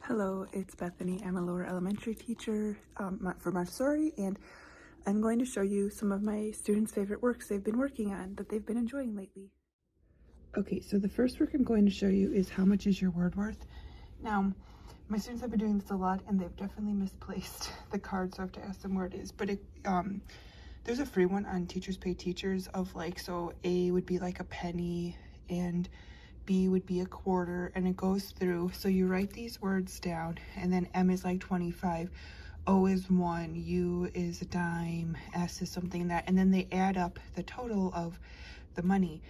Hello, it's Bethany. I'm a lower elementary teacher for Montessori, and I'm going to show you some of my students' favorite works they've been working on that they've been enjoying lately. Okay, so the first work I'm going to show you is How Much Is Your Word Worth? Now, my students have been doing this a lot, and they've definitely misplaced the card, so I have to ask them where it is. But there's a free one on Teachers Pay Teachers of so A would be like a penny, and B would be a quarter, and it goes through. So you write these words down, and then M is like 25, O is 1, U is a dime, S is something that, and then they add up the total of the money.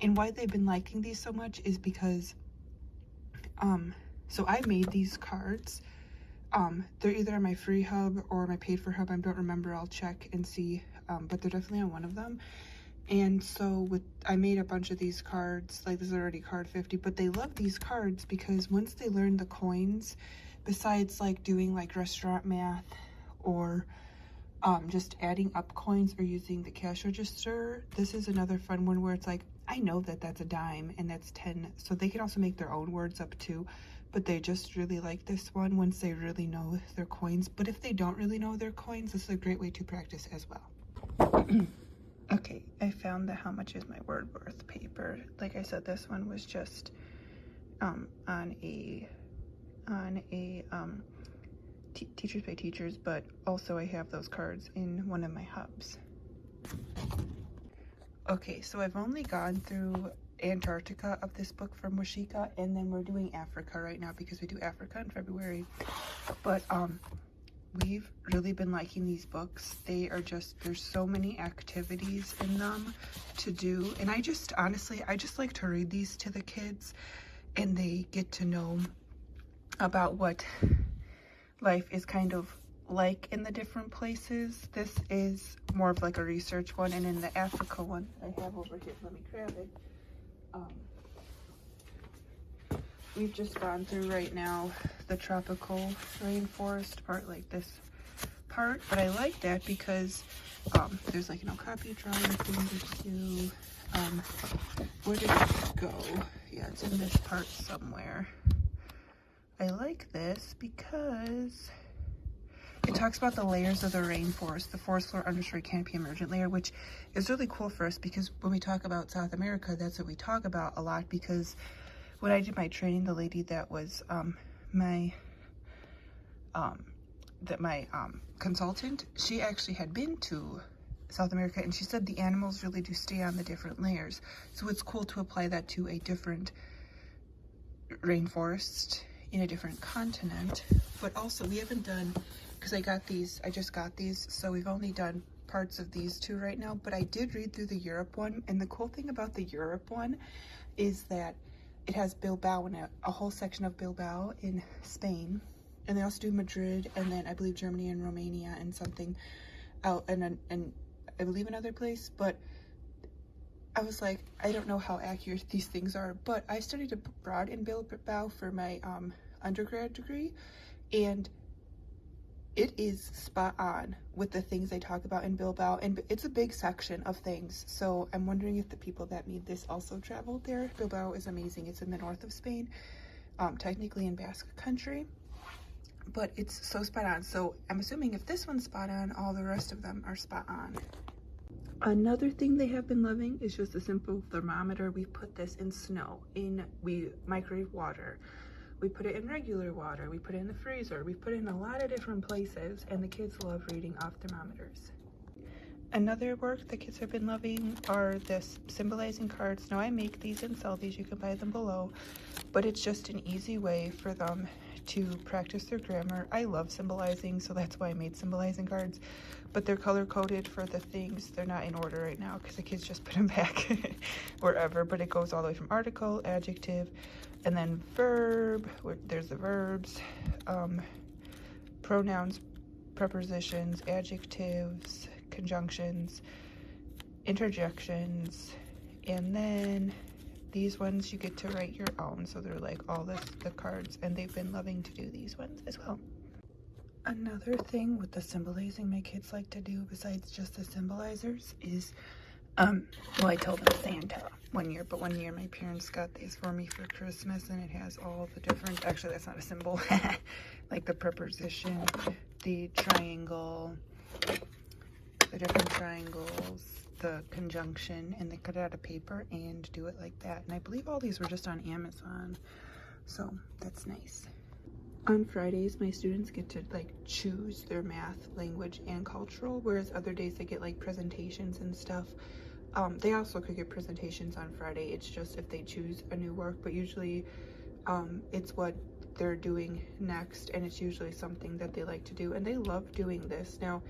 And why they've been liking these so much is because, so I made these cards. They're either on my free hub or my paid for hub. I don't remember, I'll check and see, but they're definitely on one of them. And so I made a bunch of these cards, like this is already card 50, but they love these cards because once they learn the coins, besides like doing like restaurant math or just adding up coins or using the cash register, this is another fun one where it's like, I know that that's a dime and that's 10, so they can also make their own words up too, but they just really like this one once they really know their coins. But if they don't really know their coins, this is a great way to practice as well. Okay, I found the How Much Is My Word Worth paper. Like I said, this one was just on a Teachers Pay Teachers, but also I have those cards in one of my hubs. Okay, so I've only gone through Antarctica of this book from Washika, and then we're doing Africa right now because we do Africa in February. But we've really been liking these books. They are just, there's so many activities in them to do, and I just like to read these to the kids, and they get to know about what life is kind of like in the different places. This is more of like a research one, and in the Africa one I have over here, let me grab it. We've just gone through right now the tropical rainforest part, like this part, but I like that because there's like copy drawing thing to do. Where did it go? Yeah, it's in this part somewhere. I like this because it talks about the layers of the rainforest, the forest floor, understory, canopy, emergent layer, which is really cool for us because when we talk about South America, that's what we talk about a lot. Because when I did my training, the lady that was my consultant, she actually had been to South America, and she said the animals really do stay on the different layers. So it's cool to apply that to a different rainforest in a different continent. But also we haven't done, because I just got these, so we've only done parts of these two right now, but I did read through the Europe one, and the cool thing about the Europe one is that it has Bilbao in it, a whole section of Bilbao in Spain, and they also do Madrid, and then I believe Germany and Romania and something out, and I believe another place. But I was like, I don't know how accurate these things are, but I studied abroad in Bilbao for my undergrad degree, and it is spot on with the things they talk about in Bilbao, and it's a big section of things. So I'm wondering if the people that made this also traveled there. Bilbao is amazing. It's in the north of Spain, technically in Basque Country, but it's so spot on. So I'm assuming if this one's spot on, all the rest of them are spot on. Another thing they have been loving is just a simple thermometer. We put this in snow, we microwave water. We put it in regular water, we put it in the freezer, we put it in a lot of different places, and the kids love reading off thermometers. Another work the kids have been loving are this symbolizing cards. Now I make these and sell these, you can buy them below, but it's just an easy way for them to practice their grammar. I love symbolizing, so that's why I made symbolizing cards, but they're color-coded for the things. They're not in order right now because the kids just put them back wherever, but it goes all the way from article, adjective, and then verb, where there's the verbs, pronouns, prepositions, adjectives, conjunctions, interjections, and then these ones you get to write your own. So they're like all the cards, and they've been loving to do these ones as well. Another thing with the symbolizing my kids like to do, besides just the symbolizers, is Well, I told them Santa one year, but one year my parents got these for me for Christmas, and it has all the different, actually that's not a symbol, like the preposition, the triangle, the different triangles, the conjunction, and they cut it out of paper and do it like that. And I believe all these were just on Amazon, so that's nice. On Fridays, my students get to like choose their math, language, and cultural, whereas other days they get like presentations and stuff. They also could get presentations on Friday. It's just if they choose a new work, but usually it's what they're doing next, and it's usually something that they like to do, and they love doing this. Now,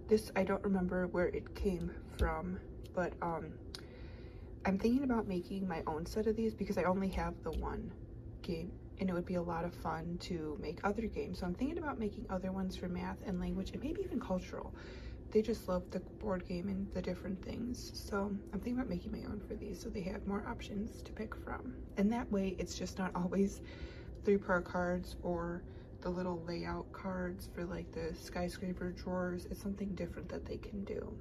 this, I don't remember where it came from, but I'm thinking about making my own set of these because I only have the one game, and it would be a lot of fun to make other games. So I'm thinking about making other ones for math and language, and maybe even cultural. They just love the board game and the different things. So I'm thinking about making my own for these so they have more options to pick from. And that way it's just not always 3-part cards or the little layout cards for like the skyscraper drawers. It's something different that they can do.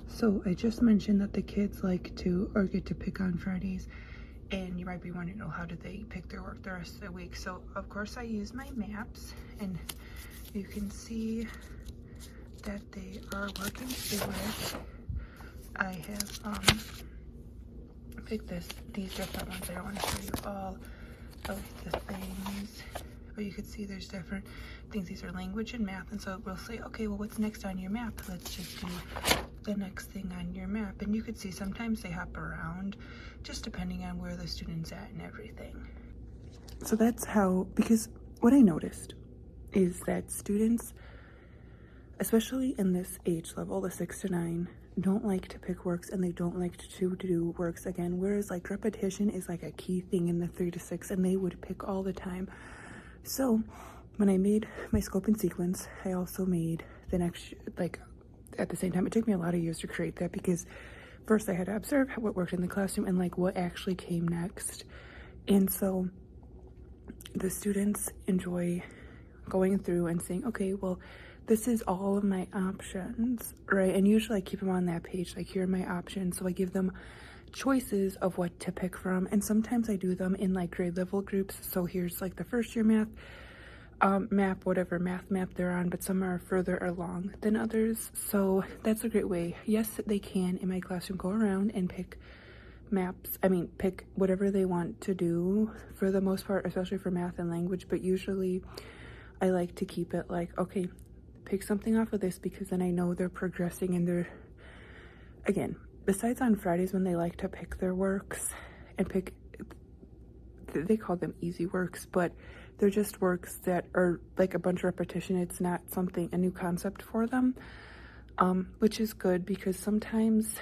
So I just mentioned that the kids like to, or get to pick on Fridays. And you might be wondering, oh, how do they pick their work the rest of the week? So of course I use my maps, and you can see that they are working through it. I have picked these different ones. I don't want to show you all of the things, but you can see there's different things. These are language and math, and so we'll say, okay, well, what's next on your map? Let's just do the next thing on your map. And you could see sometimes they hop around just depending on where the student's at and everything. So that's how, because what I noticed is that students, especially in this age level, the 6 to 9, don't like to pick works, and they don't like to do works again, whereas like repetition is like a key thing in the 3 to 6, and they would pick all the time. So when I made my scope and sequence, I also made the next, like at the same time, it took me a lot of years to create that because first I had to observe what worked in the classroom and like what actually came next. And so the students enjoy going through and saying, okay, well, this is all of my options, right? And usually I keep them on that page, like here are my options. So I give them choices of what to pick from. And sometimes I do them in like grade level groups. So here's like the first year math map, whatever math map they're on, but some are further along than others. So that's a great way. Yes, they can in my classroom go around and pick maps. I mean, pick whatever they want to do for the most part, especially for math and language. But usually I like to keep it like, okay, pick something off of this because then I know they're progressing and they're, again, besides on Fridays when they like to pick their works and pick, they call them easy works, but they're just works that are like a bunch of repetition. It's not something, a new concept for them, which is good because sometimes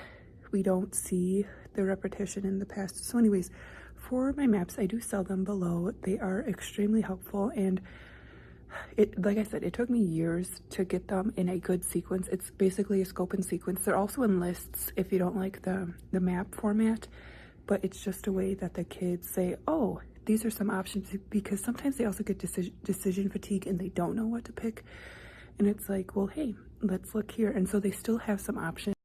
we don't see the repetition in the past. So anyways, for my maps, I do sell them below. They are extremely helpful, and it, like I said, it took me years to get them in a good sequence. It's basically a scope and sequence. They're also in lists if you don't like the map format, but it's just a way that the kids say, oh, these are some options, because sometimes they also get decision fatigue and they don't know what to pick. And it's like, well, hey, let's look here. And so they still have some options.